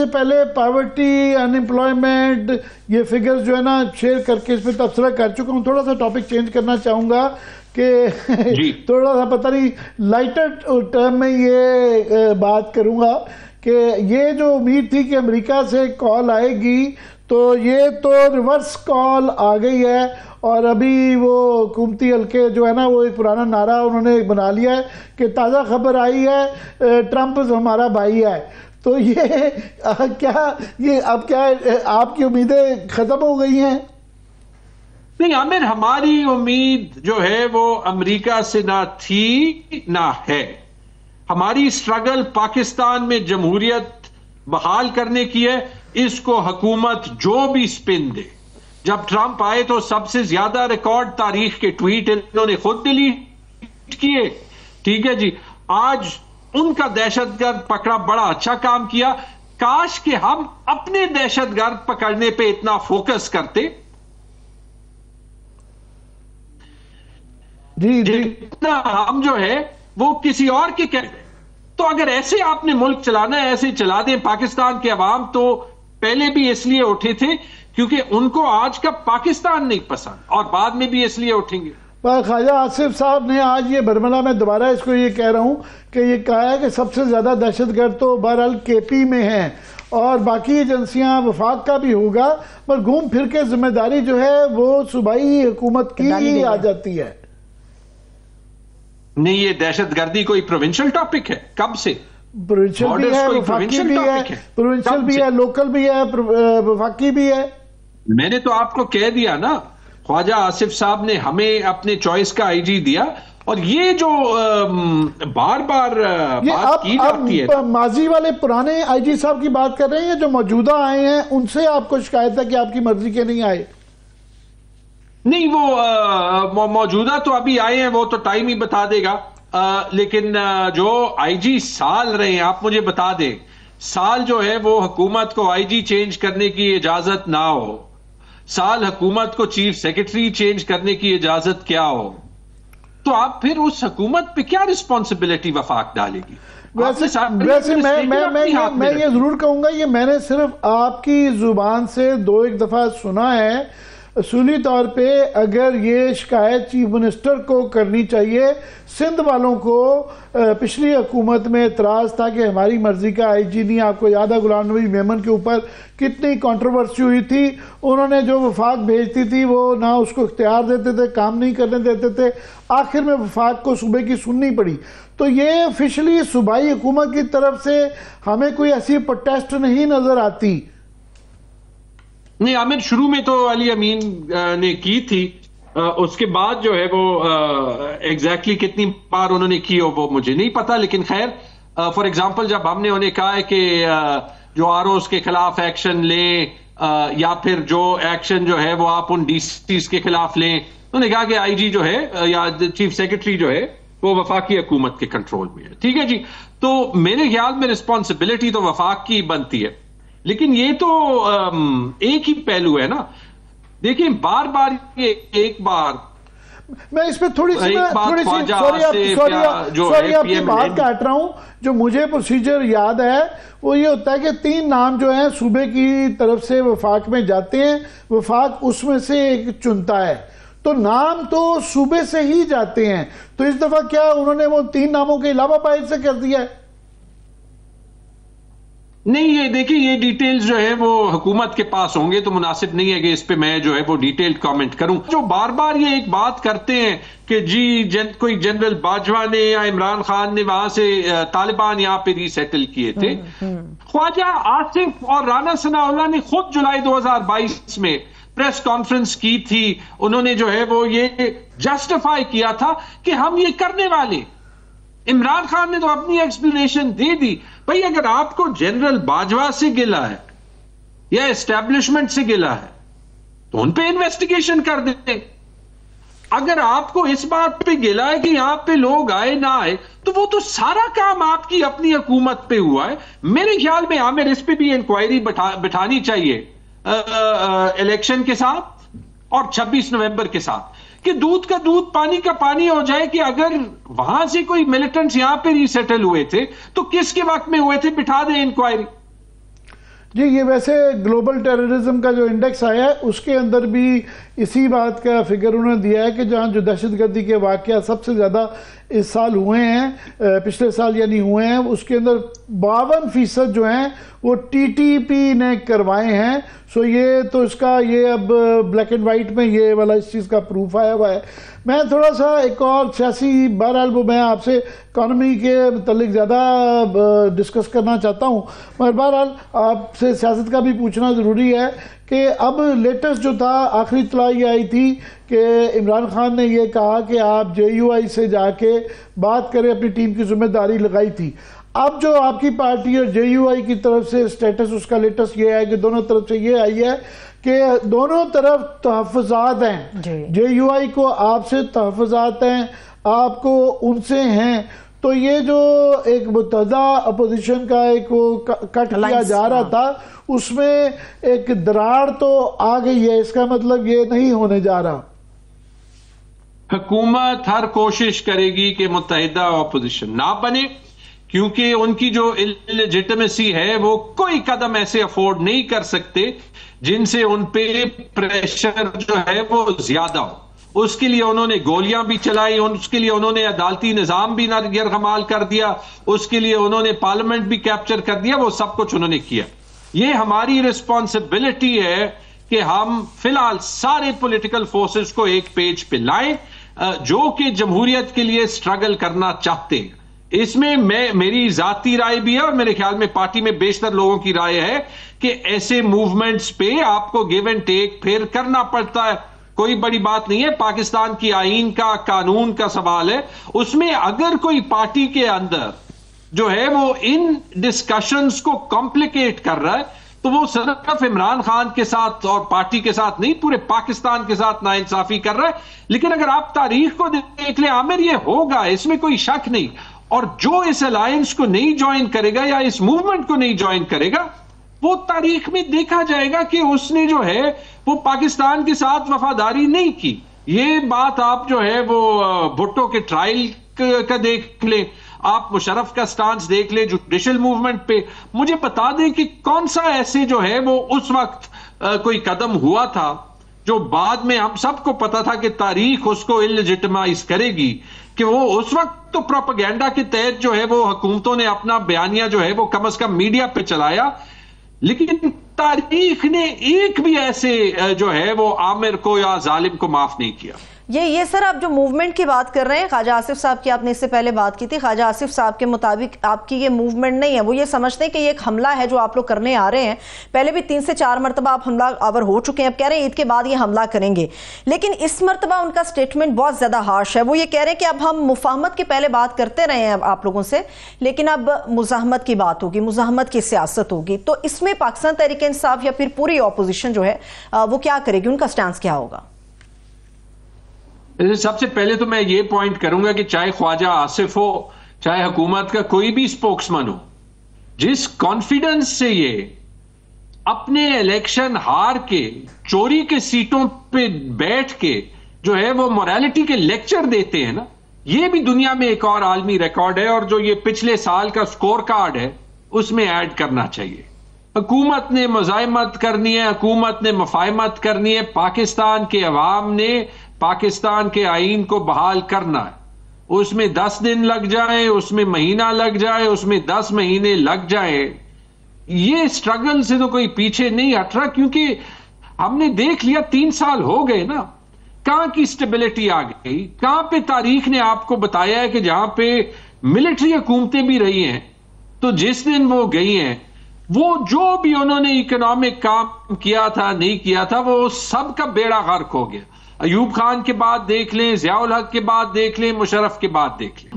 سے پہلے پاورٹی، ان امپلائمنٹ، یہ فگرز جو ہے نا شیئر کر کے اس پہ تبصرہ کر چکا ہوں. تھوڑا سا ٹاپک چینج کرنا چاہوں گا کہ تھوڑا سا پتہ نہیں لائٹر ٹرم میں یہ بات کروں گا کہ یہ جو امید تھی کہ امریکہ سے کال آئے گی تو یہ تو ریورس کال آ گئی ہے. اور ابھی وہ حکومتی حلقے جو ہے نا وہ ایک پرانا نعرہ انہوں نے بنا لیا ہے کہ تازہ خبر آئی ہے ٹرمپ ہمارا بھائی ہے. تو یہ کیا یہ اب کیا آپ کی امیدیں ختم ہو گئی ہیں؟ نہیں عامر، ہماری امید جو ہے وہ امریکہ سے نہ تھی نہ ہے. ہماری سٹرگل پاکستان میں جمہوریت بحال کرنے کی ہے. اس کو حکومت جو بھی سپن دے، جب ٹرمپ آئے تو سب سے زیادہ ریکارڈ تاریخ کے ٹویٹ انہوں نے خود ڈیلیٹ کیے. ٹھیک ہے جی، آج ان کا دہشت گرد پکڑا بڑا اچھا کام کیا. کاش کہ ہم اپنے دہشت گرد پکڑنے پہ اتنا فوکس کرتے جتنا ہم جو ہے وہ کسی اور کے کہتے. تو اگر ایسے آپ نے ملک چلانا ہے، ایسے چلا دیں. پاکستان کے عوام تو پہلے بھی اس لیے اٹھے تھے کیونکہ ان کو آج کا پاکستان نہیں پسند، اور بعد میں بھی اس لیے اٹھیں گے. خواجہ آصف صاحب نے آج یہ برملہ میں دوبارہ اس کو یہ کہہ رہا ہوں کہ یہ کہا ہے کہ سب سے زیادہ دہشت گرد تو بہرحال کے پی میں ہیں اور باقی ایجنسیاں وفاق کا بھی ہوگا، پر گھوم پھر کے ذمہ داری جو ہے وہ صوبائی حکومت کی ہی آ جاتی ہے. نہیں، یہ دہشت گردی کوئی پروونشل ٹاپک ہے؟ کب سے؟ پروونشل بھی ہے، وفاقی بھی ہے، پروونشل بھی ہے، لوکل بھی ہے، وفاقی بھی ہے. میں نے تو آپ کو کہہ دیا نا، خواجہ آصف صاحب نے ہمیں اپنے چوائس کا آئی جی دیا، اور یہ جو بار بار بات کی جاتی ہے، ماضی والے پرانے آئی جی صاحب کی بات کر رہے ہیں جو موجودہ آئے ہیں، ان سے آپ کو شکایت ہے کہ آپ کی مرضی کے نہیں آئے؟ نہیں، وہ موجودہ تو ابھی آئے ہیں، وہ تو ٹائم ہی بتا دے گا. لیکن جو آئی جی سال رہے ہیں، آپ مجھے بتا دیں سال جو ہے وہ حکومت کو آئی جی چینج کرنے کی اجازت نہ ہو، سال حکومت کو چیف سیکرٹری چینج کرنے کی اجازت کیا ہو، تو آپ پھر اس حکومت پہ کیا رسپانسبلٹی وفاق ڈالے گی؟ ویسے میں یہ ضرور کہوں گا، یہ میں نے صرف آپ کی زبان سے دو ایک دفعہ سنا ہے. اصولی طور پہ اگر یہ شکایت چیف منسٹر کو کرنی چاہیے. سندھ والوں کو پچھلی حکومت میں اعتراض تھا کہ ہماری مرضی کا آئی جی نہیں. آپ کو یاد ہے غلام نبی میمن کے اوپر کتنی کنٹروورسی ہوئی تھی. انہوں نے جو وفاق بھیجتی تھی وہ نہ اس کو اختیار دیتے تھے، کام نہیں کرنے دیتے تھے. آخر میں وفاق کو صوبے کی سننی پڑی. تو یہ آفیشلی صوبائی حکومت کی طرف سے ہمیں کوئی ایسی پروٹیسٹ نہیں نظر آتی. نہیں عامر، شروع میں تو علی امین نے کی تھی، اس کے بعد جو ہے وہ ایگزیکٹلی کتنی بار انہوں نے کی ہو وہ مجھے نہیں پتا. لیکن خیر، فار ایگزامپل جب ہم نے انہیں کہا ہے کہ جو آر اوز کے خلاف ایکشن لیں یا پھر جو ایکشن جو ہے وہ آپ ان ڈی سیز کے خلاف لیں، انہوں نے کہا کہ آئی جی جو ہے یا چیف سیکرٹری جو ہے وہ وفاقی حکومت کے کنٹرول میں ہے. ٹھیک ہے جی، تو میرے خیال میں رسپانسبلٹی تو وفاق کی بنتی ہے. لیکن یہ تو ایک ہی پہلو ہے نا. دیکھیں بار بار یہ ایک بار میں اس پہ تھوڑی سی سوری آپ کی بات کاٹ رہا ہوں. جو مجھے پروسیجر یاد ہے وہ یہ ہوتا ہے کہ 3 نام جو ہیں صوبے کی طرف سے وفاق میں جاتے ہیں، وفاق اس میں سے ایک چنتا ہے، تو نام تو صوبے سے ہی جاتے ہیں. تو اس دفعہ کیا انہوں نے وہ 3 ناموں کے علاوہ باہر سے کر دیا ہے؟ نہیں، یہ دیکھیں یہ ڈیٹیلز جو ہے وہ حکومت کے پاس ہوں گے، تو مناسب نہیں ہے کہ اس پہ میں جو ہے وہ ڈیٹیلڈ کامنٹ کروں. جو بار بار یہ ایک بات کرتے ہیں کہ جی کوئی جنرل باجوہ نے یا عمران خان نے وہاں سے طالبان یہاں پہ ری سیٹل کیے تھے. خواجہ آصف اور رانا ثناء اللہ نے خود جولائی 2022 میں پریس کانفرنس کی تھی. انہوں نے جو ہے وہ یہ جسٹیفائی کیا تھا کہ ہم یہ کرنے والے. عمران خان نے تو اپنی ایکسپلینیشن دے دی. بھئی اگر آپ کو جنرل باجوہ سے گلا ہے یا اسٹیبلشمنٹ سے گلا ہے تو ان پہ انویسٹیگیشن کر دیتے. اگر آپ کو اس بات پہ گلا ہے کہ یہاں پہ لوگ آئے نہ آئے تو وہ تو سارا کام آپ کی اپنی حکومت پہ ہوا ہے. میرے خیال میں عامر اس پہ بھی انکوائری بٹھانی چاہیے الیکشن کے ساتھ اور 26 نومبر کے ساتھ، کہ دودھ کا دودھ پانی کا پانی ہو جائے کہ اگر وہاں سے کوئی ملیٹنٹس یہاں پہ ری سیٹل ہوئے تھے تو کس کے وقت میں ہوئے تھے، بٹھا دیں انکوائری. جی یہ ویسے گلوبل ٹیررزم کا جو انڈیکس آیا ہے اس کے اندر بھی اسی بات کا فگر انہوں نے دیا ہے کہ جہاں جو دہشت گردی کے واقعات سب سے زیادہ اس سال ہوئے ہیں، پچھلے سال یعنی ہوئے ہیں، اس کے اندر 52% جو ہیں وہ ٹی ٹی پی نے کروائے ہیں. سو یہ تو اس کا یہ اب بلیک اینڈ وائٹ میں یہ والا اس چیز کا پروف آیا ہوا ہے. میں تھوڑا سا ایک اور سیاسی بہرحال وہ میں آپ سے اکانومی کے متعلق زیادہ ڈسکس کرنا چاہتا ہوں، مگر بہرحال آپ سے سیاست کا بھی پوچھنا ضروری ہے کہ اب لیٹسٹ جو تھا آخری اطلاع یہ آئی تھی کہ عمران خان نے یہ کہا کہ آپ جے یو آئی سے جا کے بات کریں، اپنی ٹیم کی ذمہ داری لگائی تھی. اب جو آپ کی پارٹی اور جے یو آئی کی طرف سے سٹیٹس اس کا لیٹسٹ یہ ہے کہ دونوں طرف سے یہ آئی ہے کہ دونوں طرف تحفظات ہیں، جے یو آئی کو آپ سے تحفظات ہیں، آپ کو ان سے ہیں. تو یہ جو ایک متحدہ اپوزیشن کا ایک کٹ کیا جا رہا تھا اس میں ایک دراڑ تو آ گئی ہے، اس کا مطلب یہ نہیں ہونے جا رہا. حکومت ہر کوشش کرے گی کہ متحدہ اپوزیشن نہ بنے، کیونکہ ان کی جو لیجٹمیسی ہے وہ کوئی قدم ایسے افورڈ نہیں کر سکتے جن سے ان پہ پریشر جو ہے وہ زیادہ ہو. اس کے لیے انہوں نے گولیاں بھی چلائی، اس کے لیے انہوں نے عدالتی نظام بھی یرغمال کر دیا، اس کے لیے انہوں نے پارلیمنٹ بھی کیپچر کر دیا، وہ سب کچھ انہوں نے کیا. یہ ہماری ریسپانسبلٹی ہے کہ ہم فی الحال سارے پولیٹیکل فورسز کو ایک پیج پہ لائیں جو کہ جمہوریت کے لیے سٹرگل کرنا چاہتے ہیں. اس میں میری ذاتی رائے بھی ہے اور میرے خیال میں پارٹی میں بیشتر لوگوں کی رائے ہے کہ ایسے موومنٹس پہ آپ کو گیو اینڈ ٹیک پھر کرنا پڑتا ہے. کوئی بڑی بات نہیں ہے، پاکستان کی آئین کا قانون کا سوال ہے. اس میں اگر کوئی پارٹی کے اندر جو ہے وہ ان ڈسکشنز کو کمپلیکیٹ کر رہا ہے تو وہ صرف عمران خان کے ساتھ اور پارٹی کے ساتھ نہیں، پورے پاکستان کے ساتھ ناانصافی کر رہا ہے. لیکن اگر آپ تاریخ کو دیکھ لیں عامر، یہ ہوگا، اس میں کوئی شک نہیں. اور جو اس الائنس کو نہیں جوائن کرے گا یا اس موومنٹ کو نہیں جوائن کرے گا وہ تاریخ میں دیکھا جائے گا کہ اس نے جو ہے وہ پاکستان کے ساتھ وفاداری نہیں کی. یہ بات آپ جو ہے وہ بھٹو کے ٹرائل کا دیکھ لیں، آپ مشرف کا سٹانس دیکھ لیں جوڈیشل موومنٹ پہ. مجھے بتا دیں کہ کون سا ایسے جو ہے وہ اس وقت کوئی قدم ہوا تھا جو بعد میں ہم سب کو پتا تھا کہ تاریخ اس کو انلیجٹمائز کرے گی، کہ وہ اس وقت تو پروپیگنڈا کے تحت جو ہے وہ حکومتوں نے اپنا بیانیہ جو ہے وہ کم از کم میڈیا پہ چلایا، لیکن تاریخ نے ایک بھی ایسے جو ہے وہ عامر کو یا ظالم کو معاف نہیں کیا. یہ سر آپ جو موومنٹ کی بات کر رہے ہیں، خواجہ آصف صاحب کی آپ نے اس سے پہلے بات کی تھی. خواجہ آصف صاحب کے مطابق آپ کی یہ موومنٹ نہیں ہے، وہ یہ سمجھتے ہیں کہ یہ ایک حملہ ہے جو آپ لوگ کرنے آ رہے ہیں. پہلے بھی 3 سے 4 مرتبہ آپ حملہ آور ہو چکے ہیں، اب کہہ رہے ہیں عید کے بعد یہ حملہ کریں گے. لیکن اس مرتبہ ان کا سٹیٹمنٹ بہت زیادہ ہارش ہے. وہ یہ کہہ رہے ہیں کہ اب ہم مفاہمت کے پہلے بات کرتے رہے ہیں آپ لوگوں سے، لیکن اب مزاحمت کی بات ہوگی، مزاحمت کی سیاست ہوگی. تو اس میں پاکستان تحریک انصاف یا پھر پوری اپوزیشن جو ہے وہ کیا کرے گی، ان کا سٹانس کیا ہوگا؟ سب سے پہلے تو میں یہ پوائنٹ کروں گا کہ چاہے خواجہ آصف ہو، چاہے حکومت کا کوئی بھی اسپوکس مین ہو، جس کانفیڈنس سے یہ اپنے الیکشن ہار کے چوری کے سیٹوں پہ بیٹھ کے جو ہے وہ موریلٹی کے لیکچر دیتے ہیں نا، یہ بھی دنیا میں ایک اور عالمی ریکارڈ ہے. اور جو یہ پچھلے سال کا سکور کارڈ ہے اس میں ایڈ کرنا چاہیے. حکومت نے مزاحمت کرنی ہے، حکومت نے مفاہمت کرنی ہے، پاکستان کے عوام نے پاکستان کے آئین کو بحال کرنا ہے. اس میں 10 دن لگ جائیں، اس میں مہینہ لگ جائے، اس میں 10 مہینے لگ جائیں، یہ سٹرگل سے تو کوئی پیچھے نہیں ہٹ رہا. کیونکہ ہم نے دیکھ لیا 3 سال ہو گئے نا، کہاں کی سٹیبلٹی آ گئی، کہاں پہ تاریخ نے آپ کو بتایا ہے کہ جہاں پہ ملٹری حکومتیں بھی رہی ہیں تو جس دن وہ گئی ہیں وہ جو بھی انہوں نے اکنامک کام کیا تھا نہیں کیا تھا وہ سب کا بیڑا غرق ہو گیا. ایوب خان کے بعد دیکھ لیں، ضیاء الحق کے بعد دیکھ لیں، مشرف کے بعد دیکھ لیں.